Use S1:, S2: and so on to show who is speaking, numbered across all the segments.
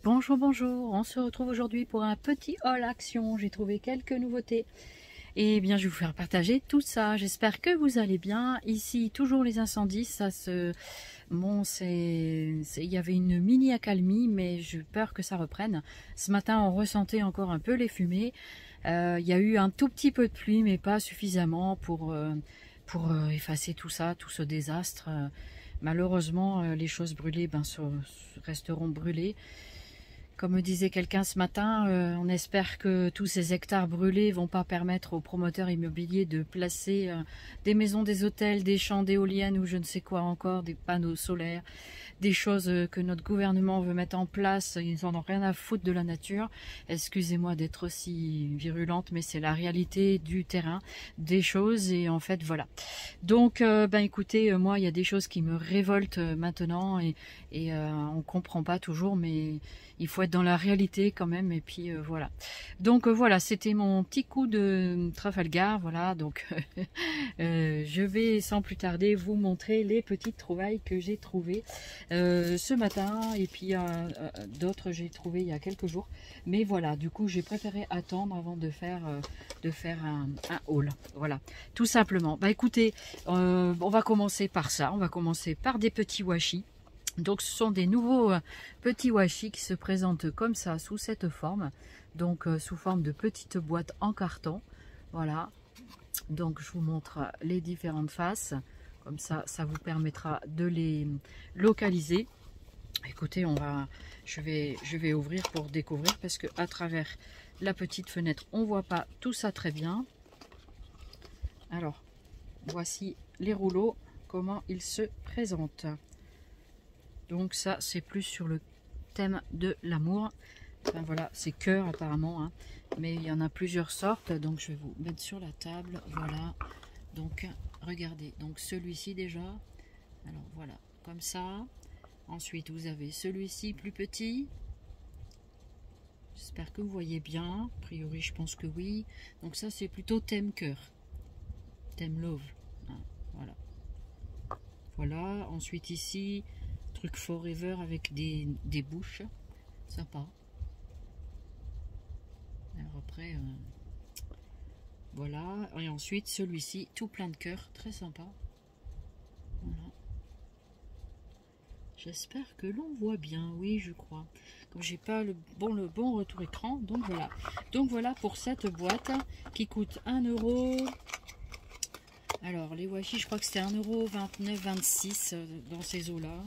S1: Bonjour, bonjour, on se retrouve aujourd'hui pour un petit haul action. J'ai trouvé quelques nouveautés et bien je vais vous faire partager tout ça. J'espère que vous allez bien. Ici, toujours les incendies, ça se... Bon, il y avait une mini accalmie, mais j'ai peur que ça reprenne. Ce matin, on ressentait encore un peu les fumées. Il y a eu un tout petit peu de pluie, mais pas suffisamment pour effacer tout ça, tout ce désastre. Malheureusement, les choses brûlées resteront brûlées. Comme me disait quelqu'un ce matin, on espère que tous ces hectares brûlés vont pas permettre aux promoteurs immobiliers de placer des maisons, des hôtels, des champs d'éoliennes ou je ne sais quoi encore, des panneaux solaires, des choses que notre gouvernement veut mettre en place. Ils en ont rien à foutre de la nature. Excusez-moi d'être aussi virulente, mais c'est la réalité du terrain, des choses et en fait voilà. Donc écoutez, moi il y a des choses qui me révoltent maintenant et on comprend pas toujours, mais il faut être dans la réalité quand même et puis voilà. Donc voilà, c'était mon petit coup de Trafalgar, voilà. Donc je vais sans plus tarder vous montrer les petites trouvailles que j'ai trouvées ce matin et puis d'autres j'ai trouvé il y a quelques jours. Mais voilà, du coup j'ai préféré attendre avant de faire un haul. Voilà, tout simplement. Bah écoutez, on va commencer par ça. On va commencer par des petits washi. Donc ce sont des nouveaux petits washi qui se présentent comme ça, sous cette forme. Donc sous forme de petites boîtes en carton. Voilà. Donc je vous montre les différentes faces. Comme ça, ça vous permettra de les localiser. Écoutez, je vais ouvrir pour découvrir parce que à travers la petite fenêtre, on voit pas tout ça très bien. Alors, voici les rouleaux, comment ils se présentent. Donc ça, c'est plus sur le thème de l'amour. Enfin voilà, c'est cœur apparemment, hein. Mais il y en a plusieurs sortes. Donc je vais vous mettre sur la table. Voilà. Donc regardez. Donc celui-ci déjà. Alors voilà, comme ça. Ensuite vous avez celui-ci plus petit. J'espère que vous voyez bien. A priori, je pense que oui. Donc ça, c'est plutôt thème cœur. Thème love. Hein, voilà. Voilà. Ensuite ici, truc forever avec des bouches. Sympa. Alors après, voilà. Et ensuite, celui-ci, tout plein de cœur. Très sympa. Voilà. J'espère que l'on voit bien. Oui, je crois. Comme j'ai pas le bon retour écran. Donc voilà. Donc voilà pour cette boîte qui coûte 1 €. Alors, les washi, je crois que c'était 1,29 €, 26 dans ces eaux-là.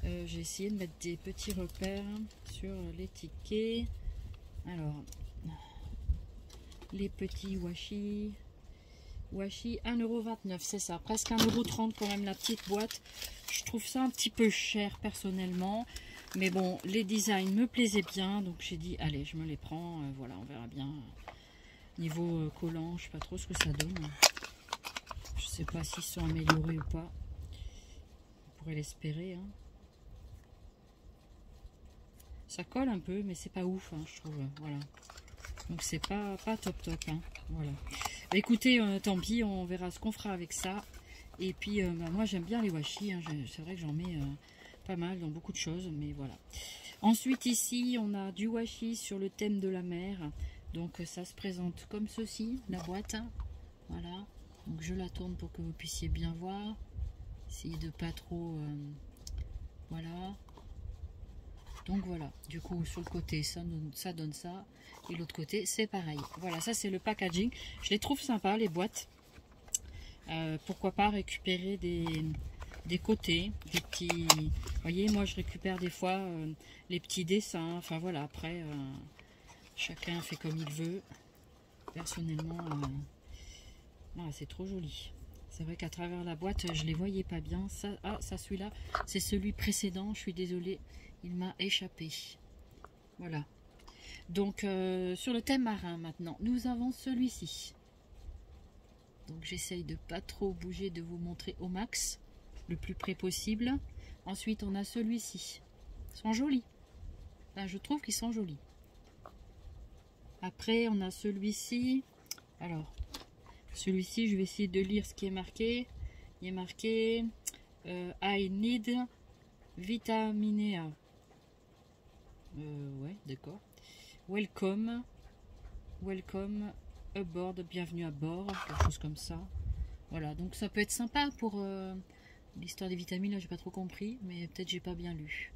S1: J'ai essayé de mettre des petits repères sur les tickets. Alors, les petits washi. Washi, 1,29 €, c'est ça. Presque 1,30 € quand même la petite boîte. Je trouve ça un petit peu cher personnellement. Mais bon, les designs me plaisaient bien. Donc j'ai dit, allez, je me les prends. Voilà, on verra bien. Niveau collant, je sais pas trop ce que ça donne. Je sais pas s'ils sont améliorés ou pas. On pourrait l'espérer. Hein. Ça colle un peu, mais c'est pas ouf, hein, je trouve. Voilà. Donc c'est pas top. Hein. Voilà. Bah, écoutez, tant pis, on verra ce qu'on fera avec ça. Et puis moi j'aime bien les washi. Hein. C'est vrai que j'en mets pas mal dans beaucoup de choses, mais voilà. Ensuite ici, on a du washi sur le thème de la mer. Donc ça se présente comme ceci, la boîte. Voilà. Donc je la tourne pour que vous puissiez bien voir. Essayez de pas trop... voilà. Donc voilà. Du coup, sur le côté, ça donne ça. Et l'autre côté, c'est pareil. Voilà, ça c'est le packaging. Je les trouve sympas, les boîtes. Pourquoi pas récupérer des côtés, des petits... Vous voyez, moi je récupère des fois les petits dessins. Enfin voilà, après, chacun fait comme il veut. Personnellement... Ah, c'est trop joli. C'est vrai qu'à travers la boîte, je les voyais pas bien. Ça, celui-là, c'est celui précédent. Je suis désolée, il m'a échappé. Voilà. Donc, sur le thème marin maintenant, nous avons celui-ci. Donc, j'essaye de pas trop bouger, de vous montrer au max, le plus près possible. Ensuite, on a celui-ci. Ils sont jolis. Enfin, je trouve qu'ils sont jolis. Après, on a celui-ci. Alors... Celui-ci, je vais essayer de lire ce qui est marqué. Il est marqué I need vitamine A. Ouais, d'accord. Welcome. Welcome aboard. Bienvenue à bord. Quelque chose comme ça. Voilà, donc ça peut être sympa pour l'histoire des vitamines. Là, j'ai pas trop compris, mais peut-être j'ai pas bien lu.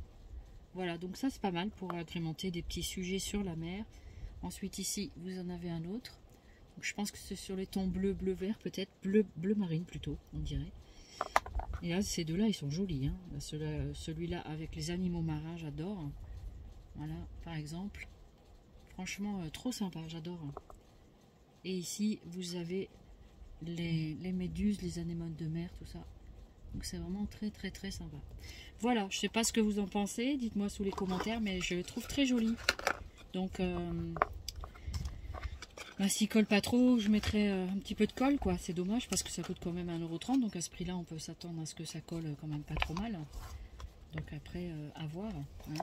S1: Voilà, donc ça c'est pas mal pour agrémenter des petits sujets sur la mer. Ensuite ici, vous en avez un autre. Donc, je pense que c'est sur les tons bleu, bleu-vert, peut-être bleu marine plutôt, on dirait. Et là, ces deux-là, ils sont jolis. Hein. Celui-là avec les animaux marins, j'adore. Voilà, par exemple. Franchement, trop sympa, j'adore. Et ici, vous avez les méduses, les anémones de mer, tout ça. Donc c'est vraiment très très très sympa. Voilà, je sais pas ce que vous en pensez, dites-moi sous les commentaires, mais je le trouve très joli. Donc, s'il colle pas trop, je mettrai un petit peu de colle, quoi. C'est dommage parce que ça coûte quand même 1,30 €. Donc à ce prix-là, on peut s'attendre à ce que ça colle quand même pas trop mal. Donc après, à voir. Hein.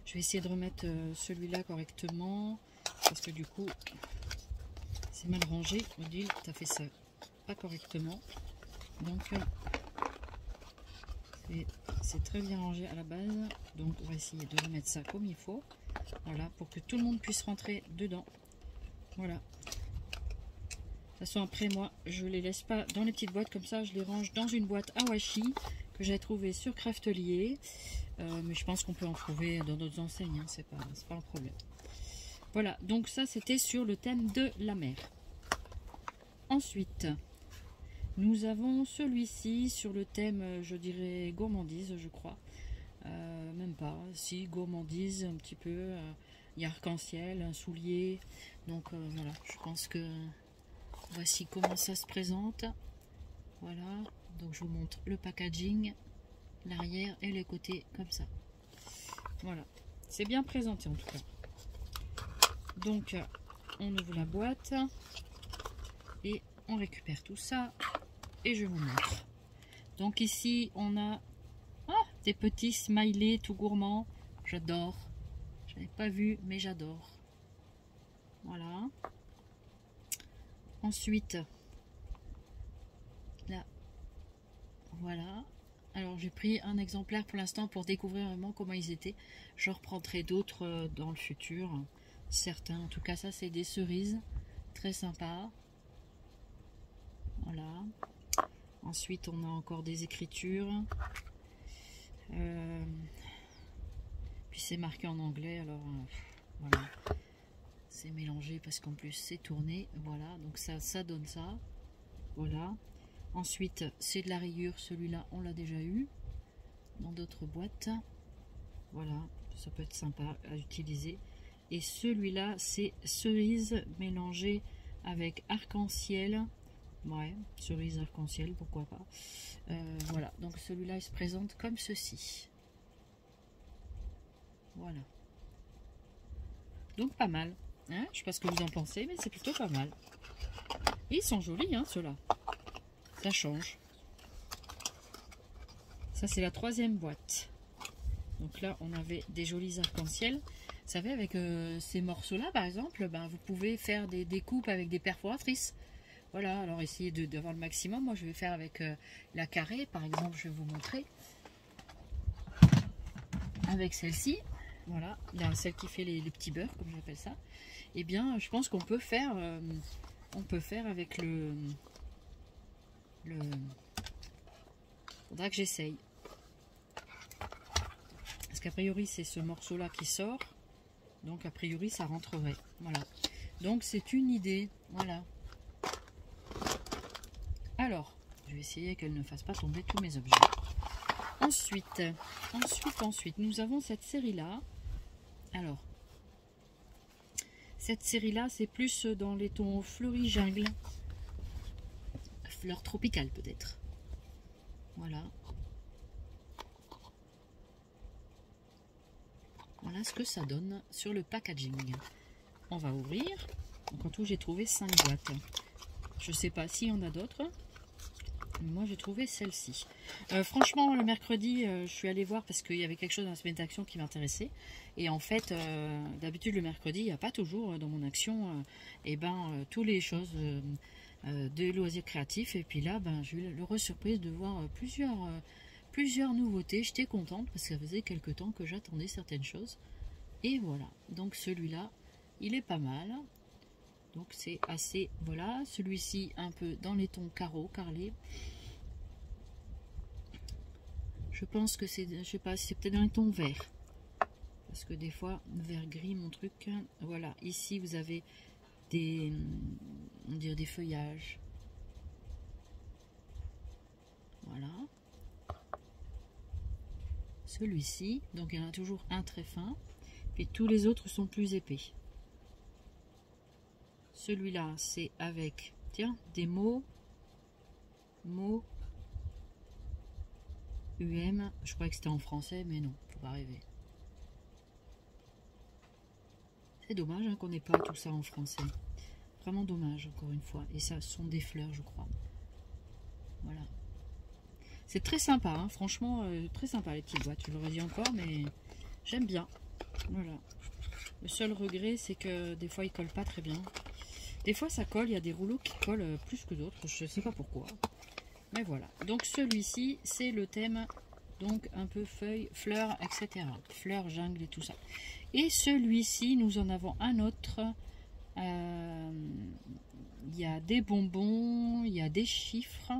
S1: Je vais essayer de remettre celui-là correctement. Parce que du coup, c'est mal rangé. Odile, tu as fait ça pas correctement. Donc, c'est très bien rangé à la base. Donc, on va essayer de remettre ça comme il faut. Voilà, pour que tout le monde puisse rentrer dedans. Voilà. De toute façon, après, moi, je les laisse pas dans les petites boîtes. Comme ça, je les range dans une boîte à washi que j'ai trouvé sur Craftelier. Mais je pense qu'on peut en trouver dans d'autres enseignes. Hein, c'est pas un problème. Voilà, donc ça, c'était sur le thème de la mer. Ensuite, nous avons celui-ci sur le thème, je dirais, gourmandise, je crois. Même pas, si, gourmandise, un petit peu. Il y a arc-en-ciel, un soulier. Donc voilà, je pense que voici comment ça se présente. Voilà, donc je vous montre le packaging, l'arrière et les côtés comme ça. Voilà, c'est bien présenté en tout cas. Donc on ouvre la boîte et on récupère tout ça et je vous montre. Donc ici on a des petits smileys tout gourmands. J'adore. Je n'avais pas vu mais j'adore. Voilà. Ensuite là, voilà. Alors j'ai pris un exemplaire pour l'instant pour découvrir vraiment comment ils étaient. Je reprendrai d'autres dans le futur. Certains, en tout cas ça c'est des cerises. Très sympa. Voilà. Ensuite on a encore des écritures. Puis c'est marqué en anglais, alors voilà. C'est mélangé parce qu'en plus c'est tourné. Voilà, donc ça donne ça. Voilà. Ensuite, c'est de la rayure. Celui-là, on l'a déjà eu dans d'autres boîtes. Voilà, ça peut être sympa à utiliser. Et celui-là, c'est cerise mélangée avec arc-en-ciel. Ouais, cerise arc-en-ciel, pourquoi pas. Voilà, donc celui-là, il se présente comme ceci. Voilà. Donc pas mal. Hein, je sais pas ce que vous en pensez, mais c'est plutôt pas mal. Et ils sont jolis, hein, ceux-là. Ça change. Ça, c'est la 3e boîte. Donc là, on avait des jolis arcs-en-ciel. Vous savez, avec ces morceaux-là, par exemple, ben, vous pouvez faire des découpes avec des perforatrices. Voilà, alors essayez d'avoir le maximum. Moi, je vais faire avec la carrée, par exemple, je vais vous montrer. Avec celle-ci, voilà, il y a celle qui fait les petits beurres, comme j'appelle ça. Eh bien, je pense qu'on peut faire, avec le... Faudra que j'essaye. Parce qu'a priori, c'est ce morceau-là qui sort. Donc, a priori, ça rentrerait. Voilà. Donc, c'est une idée. Voilà. Alors, je vais essayer qu'elle ne fasse pas tomber tous mes objets. Ensuite, nous avons cette série-là. Alors, cette série-là, c'est plus dans les tons fleuris jungle. Fleurs tropicales, peut-être. Voilà. Voilà ce que ça donne sur le packaging. On va ouvrir. Donc, en tout, j'ai trouvé 5 boîtes. Je ne sais pas s'il y en a d'autres. Moi, j'ai trouvé celle-ci. Franchement, le mercredi, je suis allée voir parce qu'il y avait quelque chose dans la semaine d'action qui m'intéressait. Et en fait, d'habitude, le mercredi, il n'y a pas toujours dans mon action toutes les choses de loisirs créatifs. Et puis là, j'ai eu l'heureuse surprise de voir plusieurs plusieurs nouveautés. J'étais contente parce que ça faisait quelques temps que j'attendais certaines choses. Et voilà, donc celui-là, il est pas mal. Donc c'est assez, voilà, celui-ci un peu dans les tons carreaux, carrelés. Je pense que c'est, je sais pas, c'est peut-être dans les tons verts. Parce que des fois, vert gris, mon truc. Voilà, ici vous avez des, on dirait des feuillages. Voilà. Celui-ci, donc il y en a toujours un très fin. Et tous les autres sont plus épais. Celui-là, c'est avec, tiens, des mots UM. Je croyais que c'était en français, mais non, faut pas rêver. C'est dommage hein, qu'on n'ait pas tout ça en français. Vraiment dommage, encore une fois. Et ça, ce sont des fleurs, je crois. Voilà. C'est très sympa, hein, franchement, très sympa les petites boîtes. Je l'aurais dit encore, mais j'aime bien. Voilà. Le seul regret, c'est que des fois, ils collent pas très bien. Des fois, ça colle. Il y a des rouleaux qui collent plus que d'autres. Je sais pas pourquoi. Mais voilà. Donc, celui-ci, c'est le thème. Donc, un peu feuilles, fleurs, etc. Fleurs, jungle et tout ça. Et celui-ci, nous en avons un autre. Il y a des bonbons, il y a des chiffres.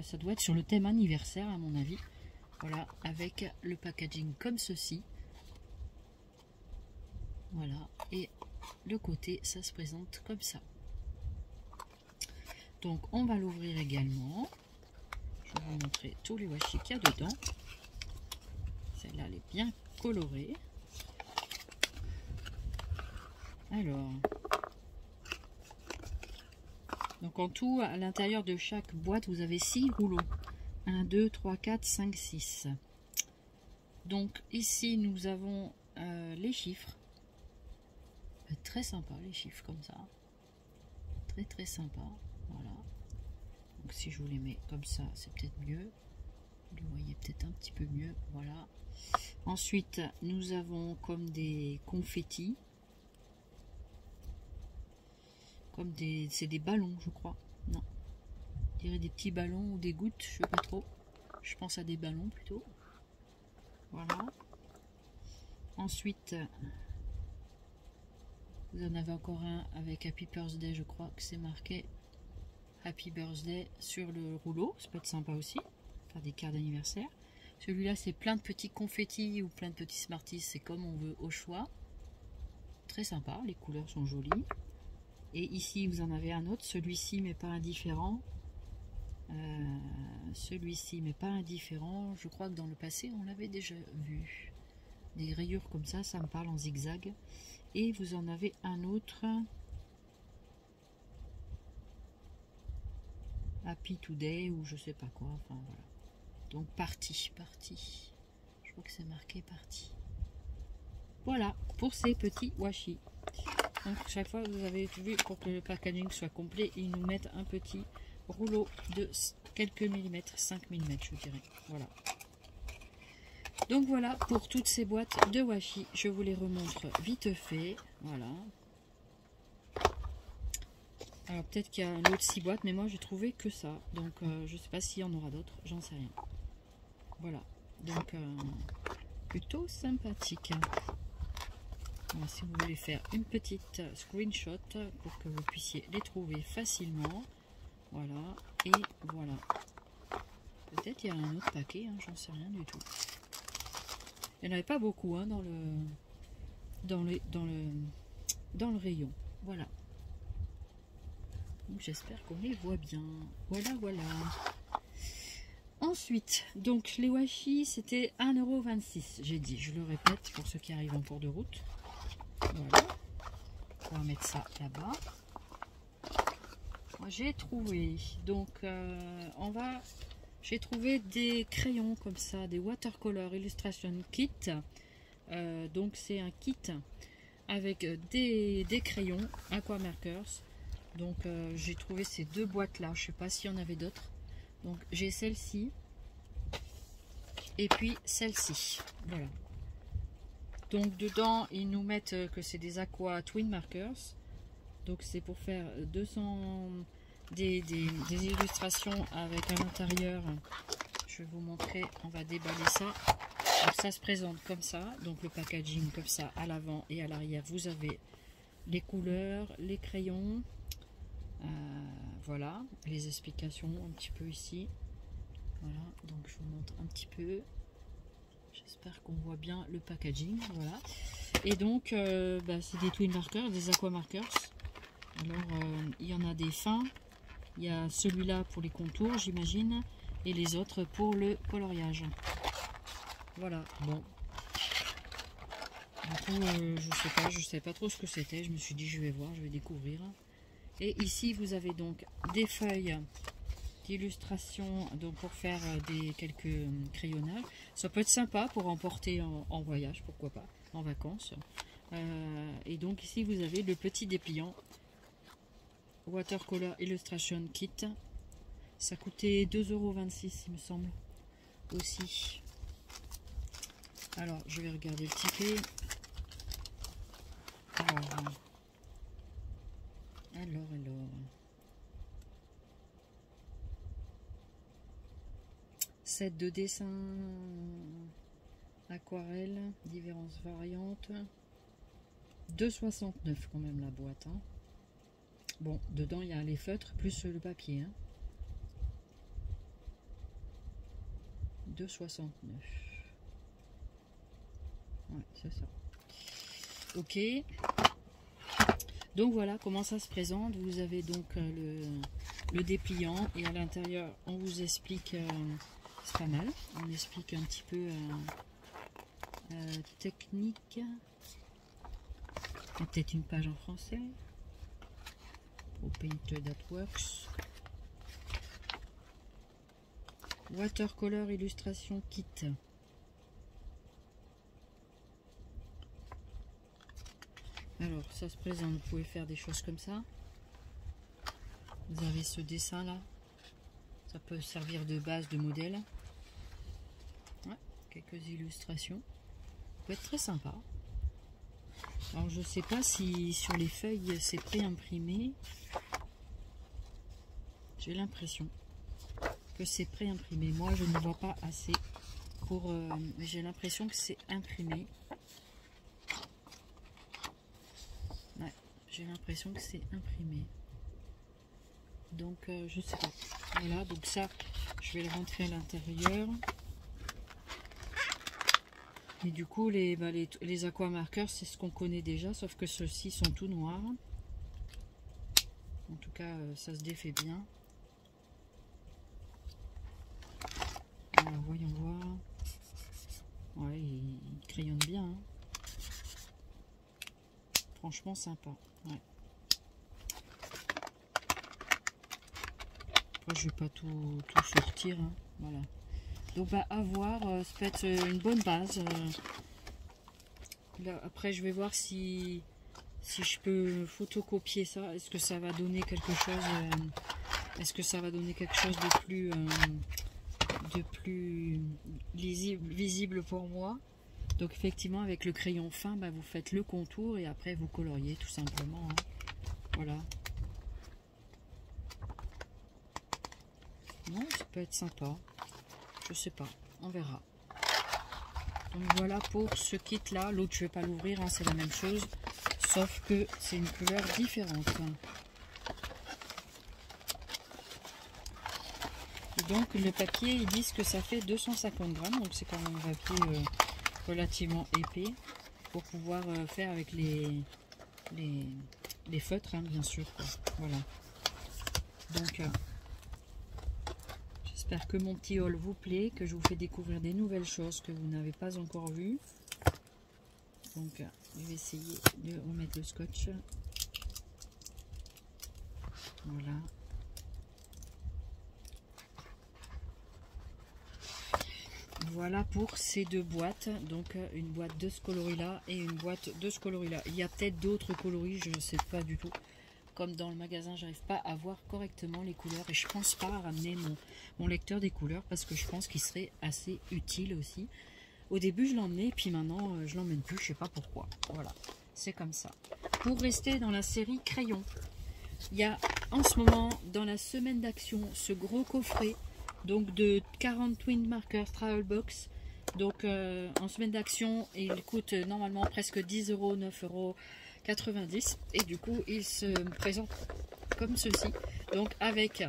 S1: Ça doit être sur le thème anniversaire, à mon avis. Voilà, avec le packaging comme ceci. Voilà, et le côté, ça se présente comme ça. Donc, on va l'ouvrir également. Je vais vous montrer tous les washi qu'il y a dedans. Celle-là, elle est bien colorée. Alors, donc en tout, à l'intérieur de chaque boîte, vous avez 6 rouleaux. 1, 2, 3, 4, 5, 6. Donc ici, nous avons les chiffres. Très sympa, les chiffres comme ça. Très très sympa. Voilà. Donc si je vous les mets comme ça, c'est peut-être mieux. Vous les voyez peut-être un petit peu mieux. Voilà. Ensuite, nous avons comme des confettis. Comme des... c'est des ballons, je crois. Non. Je dirais des petits ballons ou des gouttes, je sais pas trop. Je pense à des ballons plutôt. Voilà. Ensuite, vous en avez encore un avec Happy Birthday, je crois que c'est marqué Happy Birthday sur le rouleau. Ça peut être sympa aussi. Faire des cartes d'anniversaire. Celui-là, c'est plein de petits confettis ou plein de petits Smarties. C'est comme on veut au choix. Très sympa. Les couleurs sont jolies. Et ici, vous en avez un autre. Celui-ci, mais pas indifférent. Celui-ci, mais pas indifférent. Je crois que dans le passé, on l'avait déjà vu. Des rayures comme ça, ça me parle en zigzag. Et vous en avez un autre. Happy Today ou je sais pas quoi. Enfin voilà. Donc parti. Je crois que c'est marqué parti. Voilà pour ces petits washi. Donc chaque fois vous avez vu, pour que le packaging soit complet, ils nous mettent un petit rouleau de quelques millimètres, 5 mm je dirais. Voilà. Donc voilà pour toutes ces boîtes de washi. Je vous les remontre vite fait. Voilà. Alors peut-être qu'il y a un autre 6 boîtes, mais moi j'ai trouvé que ça. Donc je sais pas s'il y en aura d'autres, j'en sais rien. Voilà. Donc plutôt sympathique. Alors, si vous voulez faire une petite screenshot pour que vous puissiez les trouver facilement. Voilà. Et voilà. Peut-être il y a un autre paquet, hein, j'en sais rien du tout. Il n'y en avait pas beaucoup hein, dans le rayon. Voilà. J'espère qu'on les voit bien. Voilà. Ensuite, donc les washi, c'était 1,26 €. J'ai dit, je le répète pour ceux qui arrivent en cours de route. Voilà. On va mettre ça là-bas. Moi, j'ai trouvé. Donc, j'ai trouvé des crayons comme ça, des watercolor illustration kit. Donc, c'est un kit avec des crayons aqua markers. Donc j'ai trouvé ces deux boîtes là, je sais pas s'il y en avait d'autres. Donc j'ai celle-ci et puis celle-ci. Voilà. Donc dedans ils nous mettent que c'est des aqua twin markers. Donc c'est pour faire 200 des illustrations avec à l'intérieur. je vais vous montrer, on va déballer ça. Donc ça se présente comme ça, donc le packaging comme ça à l'avant et à l'arrière. Vous avez les couleurs, les crayons, voilà, les explications un petit peu ici. Voilà, donc je vous montre un petit peu. J'espère qu'on voit bien le packaging, voilà. Et donc, c'est des twin markers, des aqua markers. Alors, il y en a des fins. Il y a celui-là pour les contours, j'imagine, et les autres pour le coloriage. Voilà, bon. Du coup, je sais pas trop ce que c'était. Je me suis dit, je vais voir, je vais découvrir. Et ici, vous avez donc des feuilles d'illustration donc pour faire quelques crayonnages. Ça peut être sympa pour emporter en voyage, pourquoi pas, en vacances. Et donc ici, vous avez le petit dépliant Watercolor Illustration Kit. Ça coûtait 2,26 €, il me semble, aussi. Alors, je vais regarder le ticket. Alors. Set de dessin aquarelle, différentes variantes. 2,69 € quand même la boîte. Hein. Bon, dedans il y a les feutres plus le papier. Hein. 2,69 €. Ouais, c'est ça. Ok. Donc voilà comment ça se présente. Vous avez donc le dépliant et à l'intérieur on vous explique, c'est pas mal, on explique un petit peu technique. Peut-être une page en français. Au Painted That Works. Watercolor Illustration Kit. Alors, ça se présente, vous pouvez faire des choses comme ça. Vous avez ce dessin là. Ça peut servir de base de modèle. Ouais, quelques illustrations. Ça peut être très sympa. Alors, je ne sais pas si sur les feuilles c'est pré-imprimé. J'ai l'impression que c'est pré-imprimé. Moi, je ne vois pas assez pour... mais j'ai l'impression que c'est imprimé. Ouais, j'ai l'impression que c'est imprimé. Donc, je sais pas. Voilà, donc ça, je vais le rentrer à l'intérieur. Et du coup, les aqua markers, c'est ce qu'on connaît déjà, sauf que ceux-ci sont tout noirs. En tout cas, ça se défait bien. Alors, voyons voir. Ouais, il crayonne bien. Hein. Franchement, sympa. Ouais. Après, je vais pas tout sortir. Hein. Voilà. Donc, à voir. Ça peut être une bonne base. Là, après, je vais voir si je peux photocopier ça. Est-ce que ça va donner quelque chose de plus visible pour moi. Donc effectivement avec le crayon fin, vous faites le contour et après vous coloriez tout simplement. Hein. Voilà. Non, ça peut être sympa. Je sais pas, on verra. Donc voilà pour ce kit là. L'autre je vais pas l'ouvrir, hein, c'est la même chose. Sauf que c'est une couleur différente. Donc le papier, ils disent que ça fait 250 grammes, donc c'est quand même un papier relativement épais pour pouvoir faire avec les feutres, hein, bien sûr. Quoi. Voilà. Donc j'espère que mon petit haul vous plaît, que je vous fais découvrir des nouvelles choses que vous n'avez pas encore vues. Donc je vais essayer de remettre le scotch. Voilà. Voilà pour ces deux boîtes, donc une boîte de ce coloris-là et une boîte de ce coloris-là. Il y a peut-être d'autres coloris, je ne sais pas du tout. Comme dans le magasin, j'arrive pas à voir correctement les couleurs et je pense pas ramener mon lecteur des couleurs parce que je pense qu'il serait assez utile aussi. Au début, je l'emmenais, puis maintenant, je l'emmène plus, je sais pas pourquoi. Voilà, c'est comme ça. Pour rester dans la série crayon, il y a en ce moment, dans la semaine d'action, ce gros coffret donc de 40 Twin Markers Travel Box. Donc en semaine d'action, il coûte normalement presque 10 €, 9,90 €. Et du coup, il se présente comme ceci. Donc avec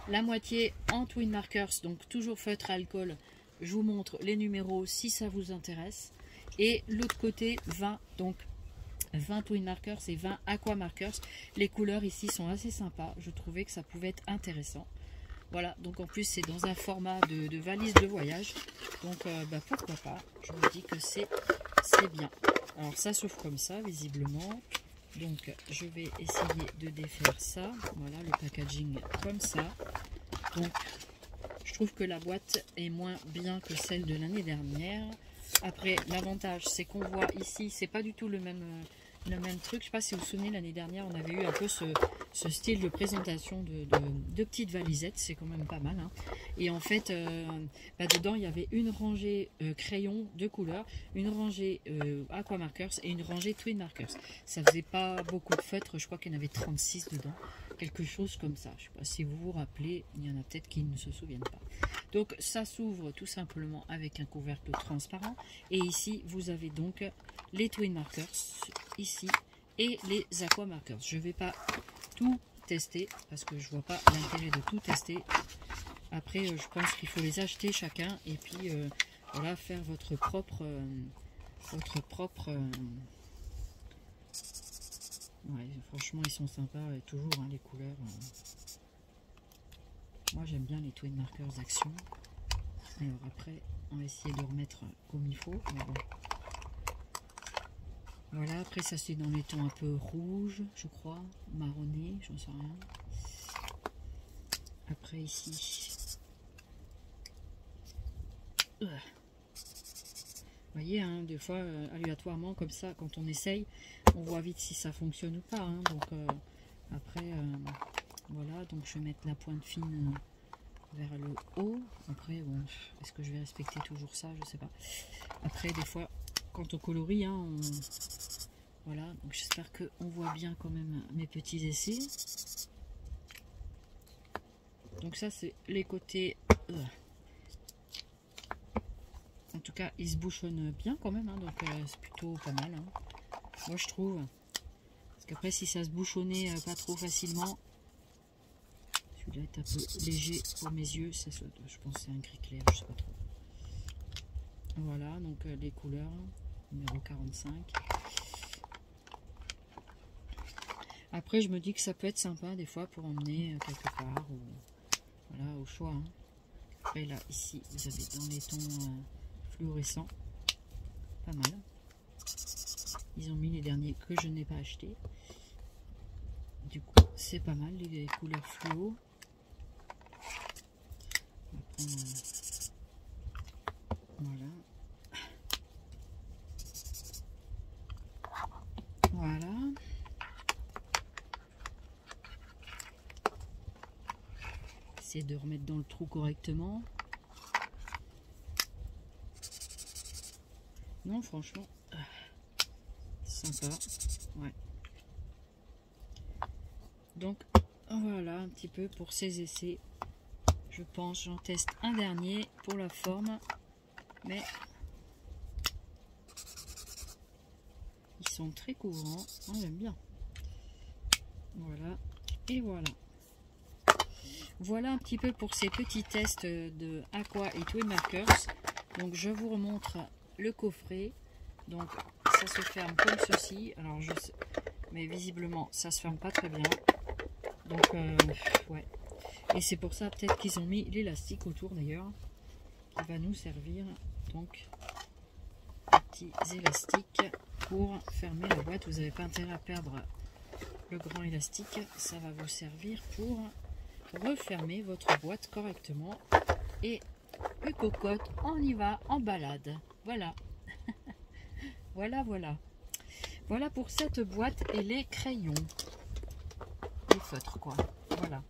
S1: la moitié en Twin Markers, donc toujours feutre à alcool. Je vous montre les numéros si ça vous intéresse. Et l'autre côté, 20, donc 20 Twin Markers et 20 Aqua Markers. Les couleurs ici sont assez sympas. Je trouvais que ça pouvait être intéressant. Voilà, donc en plus c'est dans un format de valise de voyage. Donc pourquoi pas, je me dis que c'est bien. Alors ça s'ouvre comme ça visiblement. Donc je vais essayer de défaire ça. Voilà le packaging comme ça. Donc je trouve que la boîte est moins bien que celle de l'année dernière. Après l'avantage c'est qu'on voit ici, c'est pas du tout le même truc. Je sais pas si vous vous souvenez, l'année dernière on avait eu un peu ce style de présentation de petites valisettes. C'est quand même pas mal hein. Et en fait dedans il y avait une rangée crayon de couleur, une rangée Aqua Markers et une rangée Twin Markers. Ça faisait pas beaucoup de feutres, je crois qu'il y en avait 36 dedans, quelque chose comme ça. Je sais pas si vous vous rappelez, il y en a peut-être qui ne se souviennent pas. Donc ça s'ouvre tout simplement avec un couvercle transparent. Et ici vous avez donc les Twin Markers ici et les Aqua Markers. Je vais pas tout tester parce que je vois pas l'intérêt de tout tester. Après je pense qu'il faut les acheter chacun et puis voilà, faire votre propre ouais, franchement ils sont sympas et toujours hein, les couleurs moi j'aime bien les Twin Markers Action. Alors après on va essayer de remettre comme il faut, mais bon. Voilà, après ça c'est dans les tons un peu rouge, je crois, marronné, j'en sais rien. Après ici, vous voyez, hein, des fois aléatoirement comme ça, quand on essaye, on voit vite si ça fonctionne ou pas. Hein, donc après, voilà, donc je vais mettre la pointe fine vers le haut. Après, bon, est-ce que je vais respecter toujours ça? Je sais pas. Après, des fois, quand on colorie, hein, voilà, donc j'espère qu'on voit bien quand même mes petits essais. Donc ça c'est les côtés. En tout cas ils se bouchonnent bien quand même, hein, donc c'est plutôt pas mal. Hein. Moi je trouve. Parce qu'après si ça se bouchonnait pas trop facilement. Celui-là est un peu léger pour mes yeux. Ça, je pense que c'est un gris clair, je sais pas trop. Voilà, donc les couleurs. Numéro 45. Après, je me dis que ça peut être sympa des fois pour emmener quelque part, ou voilà, au choix. Hein. Après, là, ici, vous avez dans les tons fluorescents, pas mal. Ils ont mis les derniers que je n'ai pas achetés. Du coup, c'est pas mal les couleurs fluo. Voilà. Voilà. Essayer de remettre dans le trou correctement. Non, franchement, sympa. Ouais. Donc, voilà un petit peu pour ces essais. Je pense, j'en teste un dernier pour la forme. Mais ils sont très couvrants. On aime bien. Voilà. Et voilà. Voilà un petit peu pour ces petits tests de Aqua et Twin Markers. Donc je vous remontre le coffret. Donc ça se ferme comme ceci. Alors je sais, mais visiblement ça se ferme pas très bien. Donc ouais. Et c'est pour ça peut-être qu'ils ont mis l'élastique autour d'ailleurs, qui va nous servir. Donc petits élastiques pour fermer la boîte. Vous n'avez pas intérêt à perdre le grand élastique. Ça va vous servir pour refermer votre boîte correctement. Et une cocotte, on y va en balade. Voilà. Voilà pour cette boîte et les crayons, les feutres quoi. Voilà.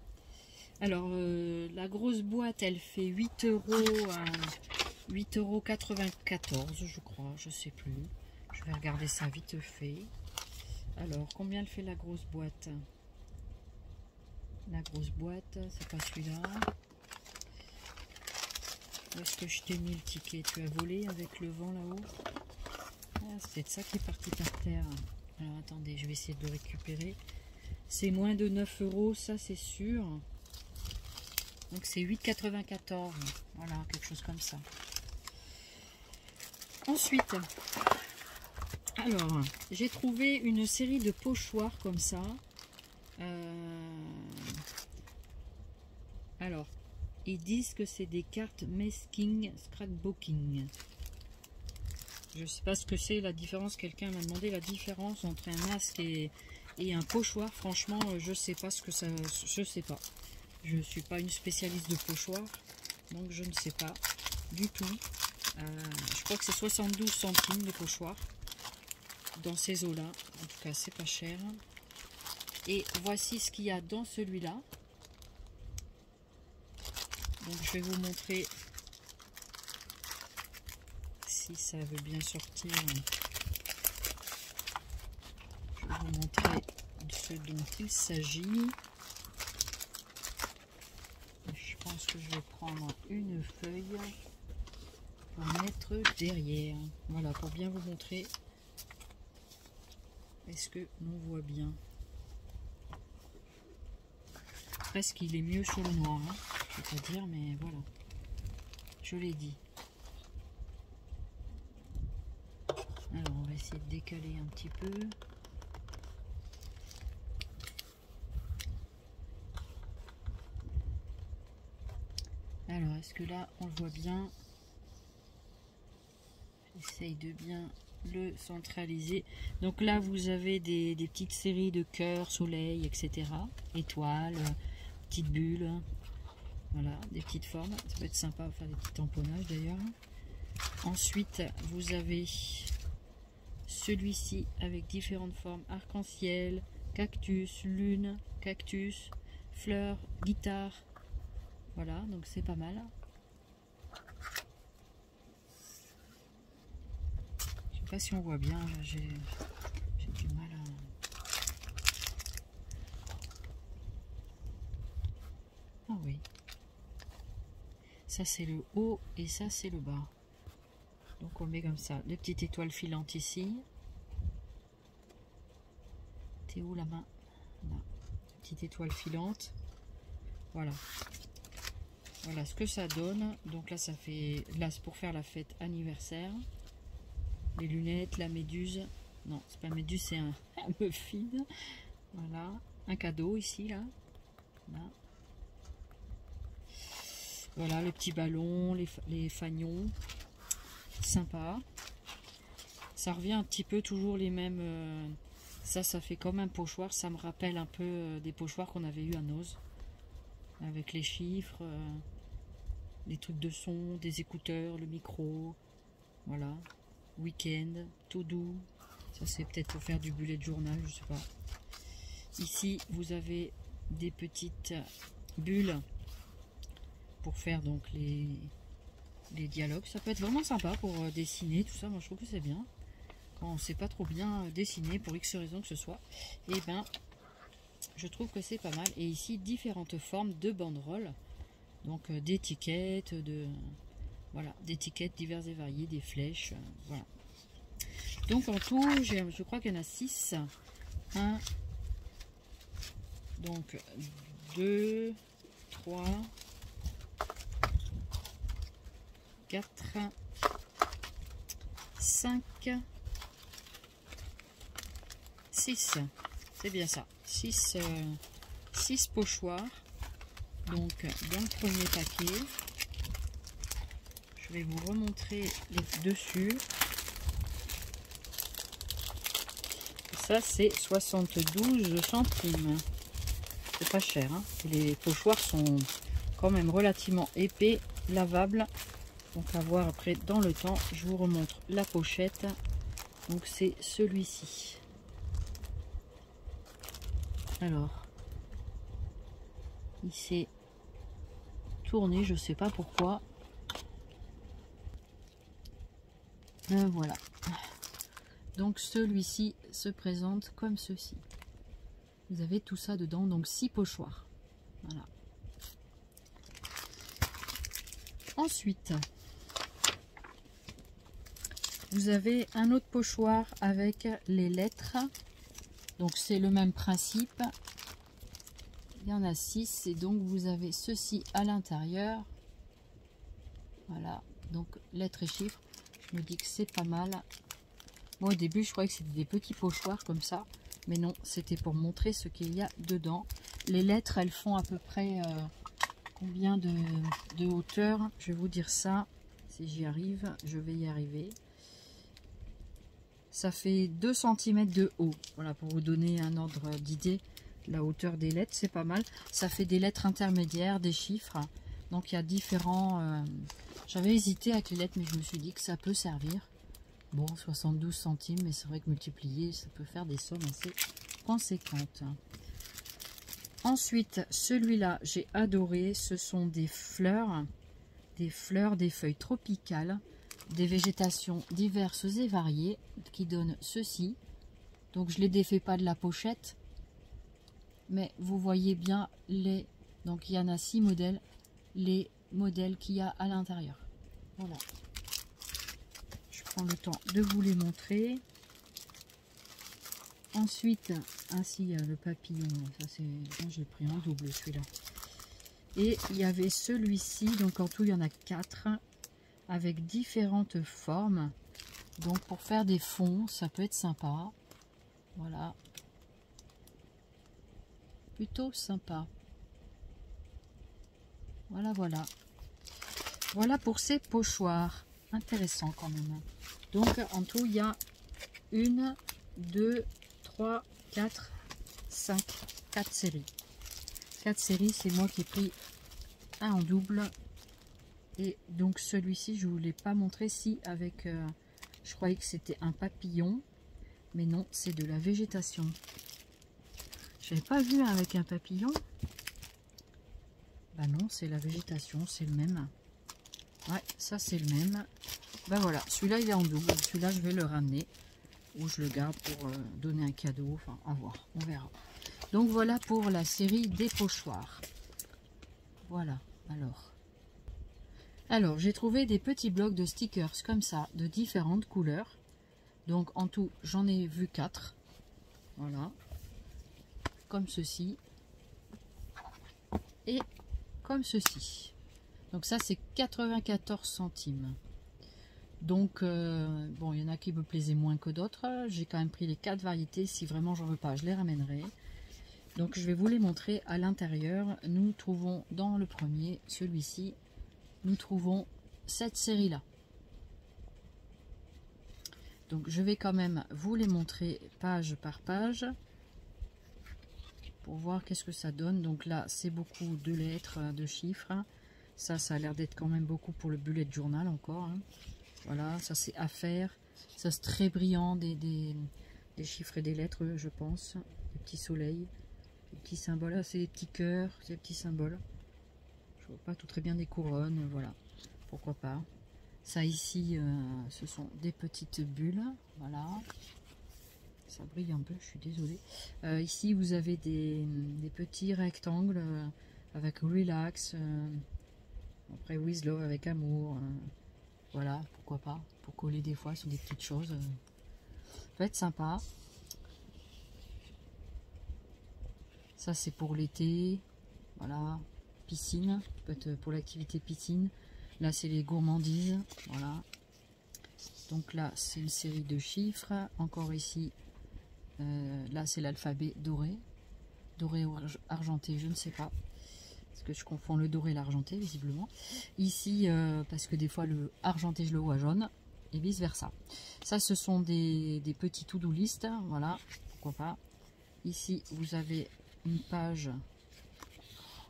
S1: Alors la grosse boîte elle fait 8 €, 8,94 € je crois, je sais plus. Je vais regarder ça vite fait. Alors combien elle fait la grosse boîte? La grosse boîte, c'est pas celui-là. Où est-ce que je t'ai mis le ticket? Tu as volé avec le vent là-haut? Ah, c'est peut-être ça qui est parti par terre. Alors attendez, je vais essayer de le récupérer. C'est moins de 9 €, ça c'est sûr. Donc c'est 8,94 €. Voilà, quelque chose comme ça. Ensuite, alors, j'ai trouvé une série de pochoirs comme ça. Alors, ils disent que c'est des cartes masking scrapbooking. Je ne sais pas ce que c'est la différence. Quelqu'un m'a demandé la différence entre un masque et un pochoir. Franchement, je sais pas ce que ça. Je sais pas. Je suis pas une spécialiste de pochoir, donc je ne sais pas du tout. Je crois que c'est 72 centimes le pochoir dans ces eaux-là. En tout cas, c'est pas cher. Et voici ce qu'il y a dans celui-là. Donc je vais vous montrer si ça veut bien sortir. Je vais vous montrer ce dont il s'agit. Je pense que je vais prendre une feuille pour mettre derrière. Voilà, pour bien vous montrer. Est-ce que l'on voit bien? Presque il est mieux sur le noir, hein, je ne vais pas dire, mais voilà. Je l'ai dit. Alors, on va essayer de décaler un petit peu. Alors, est-ce que là, on le voit bien? J'essaye de bien le centraliser. Donc là, vous avez des petites séries de cœurs, soleil, etc. Étoiles, petites bulles. Voilà, des petites formes. Ça peut être sympa de faire des petits tamponnages d'ailleurs. Ensuite, vous avez celui-ci avec différentes formes. Arc-en-ciel, cactus, lune, cactus, fleurs, guitare. Voilà, donc c'est pas mal. Je sais pas si on voit bien, j'ai du mal à... Ah oui. Ça c'est le haut et ça c'est le bas. Donc on met comme ça. Les petites étoiles filantes ici. T'es où la main? Là. Petite étoile filante. Voilà. Voilà ce que ça donne. Donc là ça fait... Là c'est pour faire la fête anniversaire. Les lunettes, la méduse. Non, c'est pas méduse, c'est un muffin. Voilà. Un cadeau ici, là. Là. Voilà, les petits ballons, les fagnons. Sympa. Ça revient un petit peu toujours les mêmes... ça fait comme un pochoir. Ça me rappelle un peu des pochoirs qu'on avait eu à Noz. Avec les chiffres, les trucs de son, des écouteurs, le micro. Voilà. Week-end, tout doux. Ça c'est peut-être pour faire du bullet journal, je sais pas. Ici vous avez des petites bulles pour faire donc les dialogues. Ça peut être vraiment sympa pour dessiner tout ça. Moi je trouve que c'est bien quand on sait pas trop bien dessiner pour X raison que ce soit. Et ben je trouve que c'est pas mal. Et ici différentes formes de banderoles, donc d'étiquettes, voilà, d'étiquettes diverses et variées, des flèches, voilà. Donc en tout, je crois qu'il y en a 6. 1, donc 2, 3, 4, 5, 6. C'est bien ça. 6 pochoirs. Donc dans le premier paquet, je vais vous remontrer les dessus. Ça c'est 72 centimes. C'est pas cher, hein. Les pochoirs sont quand même relativement épais, lavables. Donc à voir après dans le temps. Je vous remontre la pochette. Donc c'est celui-ci. Alors, il s'est tourné, je sais pas pourquoi. Voilà. Donc celui-ci se présente comme ceci. Vous avez tout ça dedans, donc 6 pochoirs. Voilà. Ensuite, vous avez un autre pochoir avec les lettres. Donc c'est le même principe. Il y en a 6 et donc vous avez ceci à l'intérieur. Voilà, donc lettres et chiffres. Je me dis que c'est pas mal. Moi au début je croyais que c'était des petits pochoirs comme ça. Mais non, c'était pour montrer ce qu'il y a dedans. Les lettres, elles font à peu près combien de hauteur? Je vais vous dire ça. Si j'y arrive, je vais y arriver. Ça fait 2 cm de haut. Voilà, pour vous donner un ordre d'idée. La hauteur des lettres, c'est pas mal. Ça fait des lettres intermédiaires, des chiffres. Donc il y a différents... J'avais hésité avec les lettres, mais je me suis dit que ça peut servir. Bon, 72 centimes, mais c'est vrai que multiplier, ça peut faire des sommes assez conséquentes. Ensuite, celui-là, j'ai adoré. Ce sont des fleurs, des feuilles tropicales, des végétations diverses et variées qui donnent ceci. Donc, je ne les défais pas de la pochette, mais vous voyez bien les... Donc, il y en a 6 modèles, les modèles qu'il y a à l'intérieur. Voilà. Je prends le temps de vous les montrer. Ensuite, ainsi le papillon, ça c'est, j'ai pris en double celui-là. Et il y avait celui-ci, donc en tout il y en a 4 avec différentes formes. Donc pour faire des fonds, ça peut être sympa. Voilà. Plutôt sympa. Voilà, voilà. Voilà pour ces pochoirs. Intéressant quand même. Donc en tout, il y a 1, 2, 3, 4, 5, 4 séries. 4 séries, c'est moi qui ai pris un en double. Et donc celui-ci, je ne vous l'ai pas montré. Si, avec, je croyais que c'était un papillon. Mais non, c'est de la végétation. Je n'avais pas vu avec un papillon. Bah non, c'est la végétation, c'est le même. Ouais, ça c'est le même. Bah voilà, celui-là il est en double. Celui-là je vais le ramener. Ou je le garde pour donner un cadeau. Enfin, à voir, on verra. Donc voilà pour la série des pochoirs. Voilà, alors j'ai trouvé des petits blocs de stickers comme ça, de différentes couleurs. Donc en tout, j'en ai vu 4. Voilà. Comme ceci. Et comme ceci. Donc ça c'est 94 centimes. Donc bon, il y en a qui me plaisaient moins que d'autres. J'ai quand même pris les 4 variétés. Si vraiment j'en veux pas, je les ramènerai. Donc je vais vous les montrer à l'intérieur. Nous trouvons dans le premier, celui-ci, nous trouvons cette série là. Donc je vais quand même vous les montrer page par page pour voir qu'est-ce que ça donne. Donc là c'est beaucoup de lettres, de chiffres. Ça a l'air d'être quand même beaucoup pour le bullet journal encore. Hein. Voilà, ça c'est à faire. Ça c'est très brillant, des chiffres et des lettres, je pense. Des petits soleils, des petits symboles. Là c'est des petits cœurs, c'est des petits symboles. Je vois pas tout très bien des couronnes, voilà. Pourquoi pas. Ça ici, ce sont des petites bulles, voilà. Ça brille un peu, je suis désolée. Ici vous avez des petits rectangles avec relax. Après with love avec amour. Voilà, pourquoi pas. Pour coller des fois sur des petites choses. Ça peut être sympa. Ça c'est pour l'été. Voilà. Piscine. Ça peut être pour l'activité piscine. Là c'est les gourmandises. Voilà. Donc là c'est une série de chiffres. Encore ici. Là c'est l'alphabet doré. Doré ou argenté, je ne sais pas. Parce que je confonds le doré et l'argenté visiblement. Ici, parce que des fois le argenté je le vois jaune. Et vice versa. Ça ce sont des petits to-do list. Voilà, pourquoi pas. Ici vous avez une page.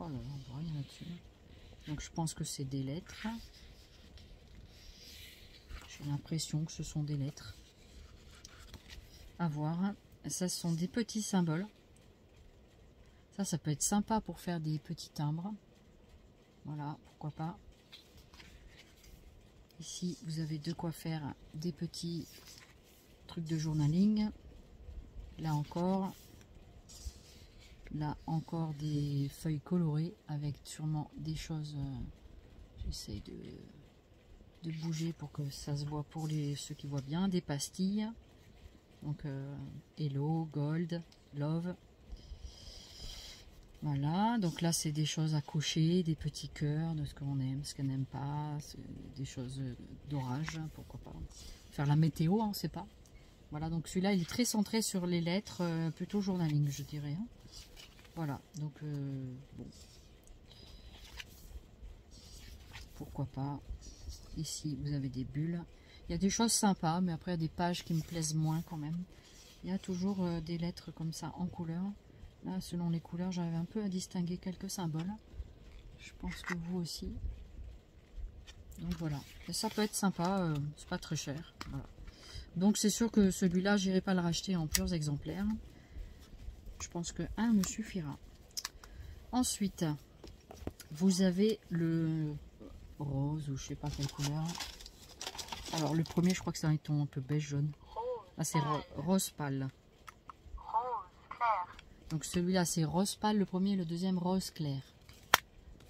S1: Oh là là, on voit rien là-dessus. Donc je pense que c'est des lettres. J'ai l'impression que ce sont des lettres. À voir. Ça ce sont des petits symboles. Ça peut être sympa pour faire des petits timbres. Voilà, pourquoi pas. Ici, vous avez de quoi faire des petits trucs de journaling. Là encore des feuilles colorées avec sûrement des choses. J'essaye de bouger pour que ça se voit pour ceux qui voient bien. Des pastilles. Donc Hello, Gold, Love. Voilà, donc là c'est des choses à cocher, des petits cœurs de ce qu'on aime, ce qu'on n'aime pas, des choses d'orage, pourquoi pas. Faire la météo, on ne sait pas. Voilà, donc celui-là il est très centré sur les lettres, plutôt journaling je dirais. Hein. Voilà, donc bon. Pourquoi pas. Ici vous avez des bulles. Il y a des choses sympas, mais après il y a des pages qui me plaisent moins quand même. Il y a toujours des lettres comme ça en couleur. Là, selon les couleurs, j'arrive un peu à distinguer quelques symboles. Je pense que vous aussi. Donc voilà. Et ça peut être sympa, c'est pas très cher. Voilà. Donc c'est sûr que celui-là, j'irai pas le racheter en plusieurs exemplaires. Je pense que un me suffira. Ensuite, vous avez le rose ou je sais pas quelle couleur. Alors le premier, je crois que c'est un ton un peu beige jaune. Là, c'est rose pâle. Donc celui-là c'est rose pâle le premier, le deuxième rose clair.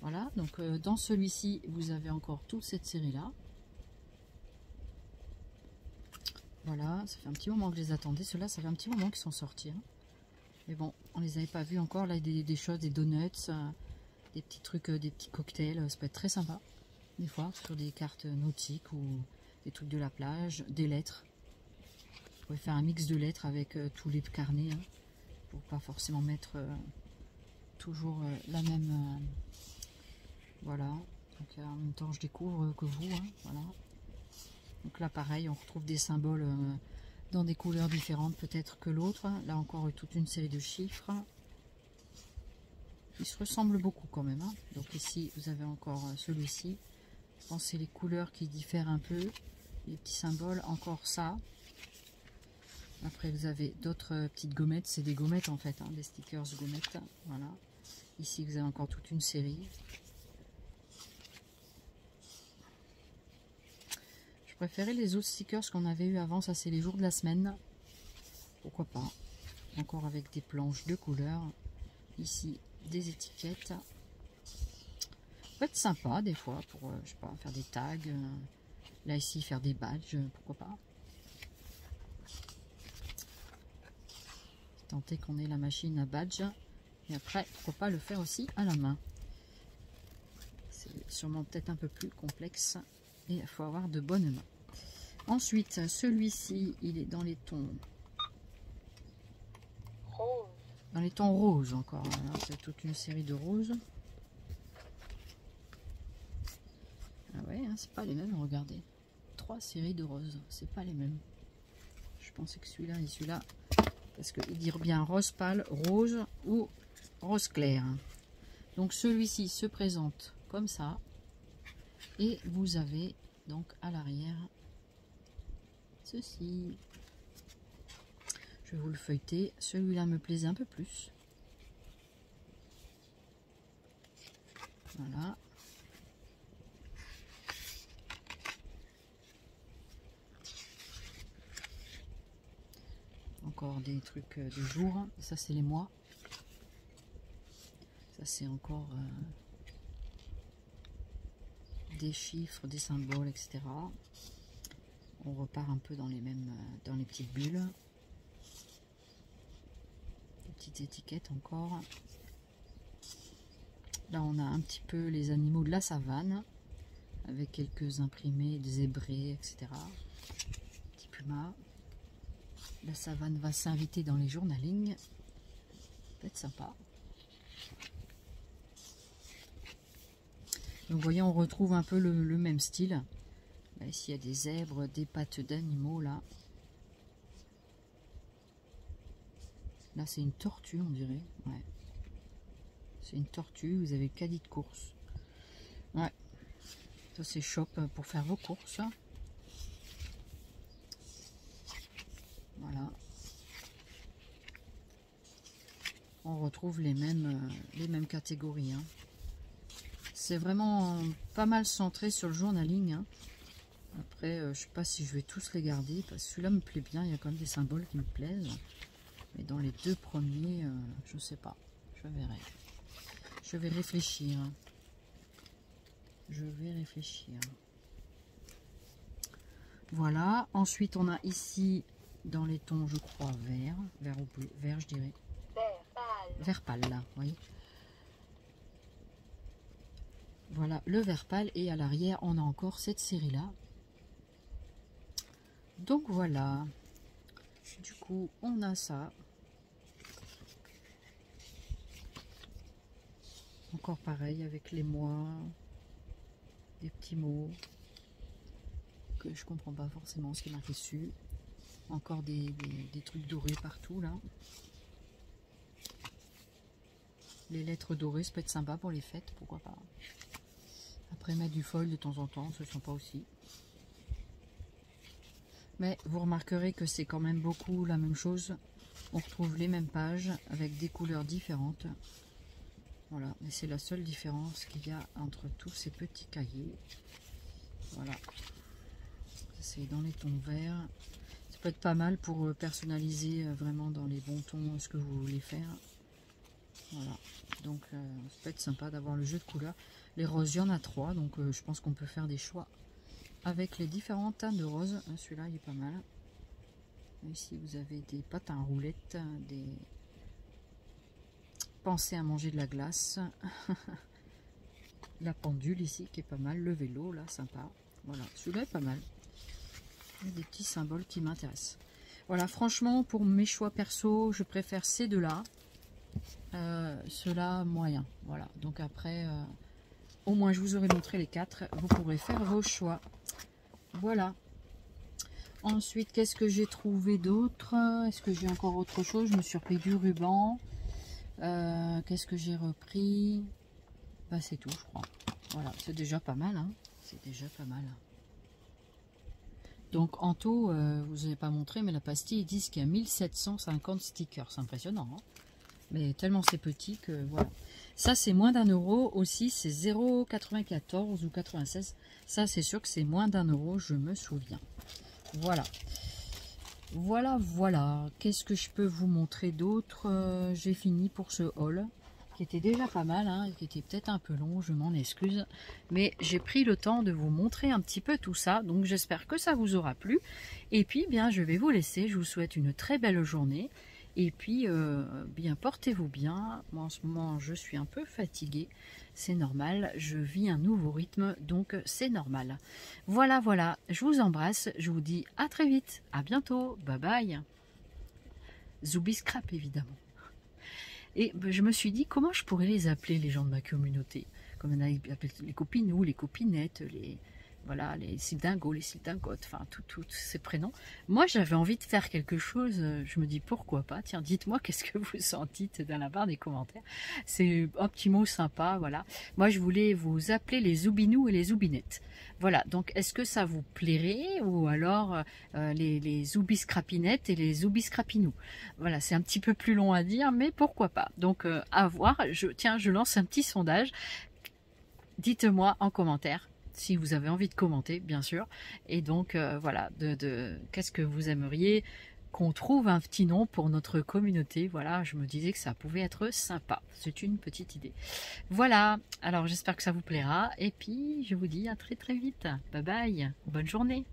S1: Voilà, donc dans celui-ci vous avez encore toute cette série là. Voilà, ça fait un petit moment que je les attendais. Ceux-là ça fait un petit moment qu'ils sont sortis. Hein. Mais bon, on les avait pas vus encore. Là des choses, des donuts, des petits trucs, des petits cocktails. Ça peut être très sympa. Des fois sur des cartes nautiques ou des trucs de la plage, des lettres. Vous pouvez faire un mix de lettres avec tous les carnets. Hein. Pour pas forcément mettre toujours la même voilà, donc en même temps je découvre que vous hein, voilà, donc là pareil on retrouve des symboles dans des couleurs différentes peut-être que l'autre. Là encore toute une série de chiffres, ils se ressemblent beaucoup quand même hein. Donc ici vous avez encore celui-ci, je pense que c'est les couleurs qui diffèrent un peu, les petits symboles, encore ça. Après vous avez d'autres petites gommettes, c'est des gommettes en fait, hein, des stickers gommettes, voilà. Ici vous avez encore toute une série. Je préférais les autres stickers qu'on avait eu avant, ça c'est les jours de la semaine. Pourquoi pas. Encore avec des planches de couleurs. Ici des étiquettes. Ça peut être sympa des fois pour, je sais pas, faire des tags. Là ici faire des badges, pourquoi pas. Tenter qu'on ait la machine à badge et après pourquoi pas le faire aussi à la main. C'est sûrement peut-être un peu plus complexe et il faut avoir de bonnes mains. Ensuite celui-ci il est dans les tons roses, dans les tons roses encore. C'est toute une série de roses. Ah ouais hein, c'est pas les mêmes, regardez, 3 séries de roses, c'est pas les mêmes. Je pensais que celui-là et celui-là, parce qu'il dit bien rose pâle, rose ou rose clair. Donc celui-ci se présente comme ça. Et vous avez donc à l'arrière ceci. Je vais vous le feuilleter. Celui-là me plaisait un peu plus. Voilà. Encore des trucs de jour. Ça c'est les mois. Ça c'est encore des chiffres, des symboles, etc. On repart un peu dans les mêmes, dans les petites bulles. Des petites étiquettes encore. Là on a un petit peu les animaux de la savane avec quelques imprimés, des zébrés, etc. Petit puma. La savane va s'inviter dans les journalings. Peut-être sympa. Donc vous voyez, on retrouve un peu le même style. Là, ici, il y a des zèbres, des pattes d'animaux, là. Là, c'est une tortue, on dirait. Ouais. C'est une tortue, vous avez le caddie de course. Ouais. Ça, c'est shop pour faire vos courses. Voilà. On retrouve les mêmes catégories. Hein. C'est vraiment pas mal centré sur le journaling. Hein. Après, je sais pas si je vais tous les garder, parce que celui-là me plaît bien. Il y a quand même des symboles qui me plaisent. Mais dans les deux premiers, je sais pas. Je verrai. Je vais réfléchir. Je vais réfléchir. Voilà. Ensuite, on a ici, dans les tons, je crois, vert. Vert ou bleu. Vert, je dirais.
S2: Vert pâle.
S1: Vert pâle, là. Vous voyez. Voilà, le vert pâle. Et à l'arrière, on a encore cette série-là. Donc, voilà. Du coup, on a ça. Encore pareil, avec les mois. Des petits mots. Que je comprends pas forcément ce qui est marqué dessus. Encore des trucs dorés partout là. Les lettres dorées, ça peut être sympa pour les fêtes, pourquoi pas. Après mettre du foil de temps en temps, ce sont pas aussi. Mais vous remarquerez que c'est quand même beaucoup la même chose. On retrouve les mêmes pages avec des couleurs différentes. Voilà, mais c'est la seule différence qu'il y a entre tous ces petits cahiers. Voilà. C'est dans les tons verts. Ça peut être pas mal pour personnaliser vraiment dans les bons tons ce que vous voulez faire. Voilà. Donc ça peut être sympa d'avoir le jeu de couleurs. Les roses, il y en a 3. Donc je pense qu'on peut faire des choix avec les différentes teintes de rose. Celui-là, il est pas mal. Ici, vous avez des patins à roulettes. Des... Pensez à manger de la glace. La pendule ici qui est pas mal. Le vélo, là, sympa. Voilà, celui-là est pas mal. Des petits symboles qui m'intéressent. Voilà, franchement, pour mes choix perso, je préfère ces deux-là. Ceux-là, moyen. Voilà, donc après, au moins je vous aurai montré les 4. Vous pourrez faire vos choix. Voilà. Ensuite, qu'est-ce que j'ai trouvé d'autre? Est-ce que j'ai encore autre chose? Je me suis repris du ruban. Qu'est-ce que j'ai repris? Bah, c'est tout, je crois. Voilà, c'est déjà pas mal. Hein. C'est déjà pas mal. Donc en tout, vous n'avez pas montré, mais la pastille, ils disent qu'il y a 1750 stickers. C'est impressionnant. Hein, mais tellement c'est petit que voilà. Ça, c'est moins d'1 euro aussi. C'est 0,94 ou 96. Ça, c'est sûr que c'est moins d'1 euro, je me souviens. Voilà. Voilà, voilà. Qu'est-ce que je peux vous montrer d'autre? J'ai fini pour ce haul. Qui était déjà pas mal, hein, qui était peut-être un peu long, je m'en excuse. Mais j'ai pris le temps de vous montrer un petit peu tout ça. Donc j'espère que ça vous aura plu. Et puis, bien, je vais vous laisser. Je vous souhaite une très belle journée. Et puis, bien, portez-vous bien. Moi, en ce moment, je suis un peu fatiguée. C'est normal. Je vis un nouveau rythme, donc c'est normal. Voilà, voilà. Je vous embrasse. Je vous dis à très vite. À bientôt. Bye bye. Zoubi Scrap, évidemment. Et je me suis dit, comment je pourrais les appeler, les gens de ma communauté? Comme on a appelé les copinous, les copinettes, voilà, les sildingos, les sildingotes, enfin, tous ces prénoms. Moi, j'avais envie de faire quelque chose. Je me dis, pourquoi pas? Tiens, dites-moi, qu'est-ce que vous en dites dans la barre des commentaires. C'est un petit mot sympa, voilà. Moi, je voulais vous appeler les zoubinous et les zoubinettes. Voilà, donc est-ce que ça vous plairait? Ou alors les zoubiscrapinettes et les zoubiscrapinous? Voilà, c'est un petit peu plus long à dire, mais pourquoi pas. Donc, à voir. Tiens, je lance un petit sondage. Dites-moi en commentaire si vous avez envie de commenter, bien sûr. Et donc, voilà, qu'est-ce que vous aimeriez qu'on trouve un petit nom pour notre communauté? Voilà, je me disais que ça pouvait être sympa. C'est une petite idée. Voilà, alors j'espère que ça vous plaira. Et puis, je vous dis à très très vite. Bye bye, bonne journée.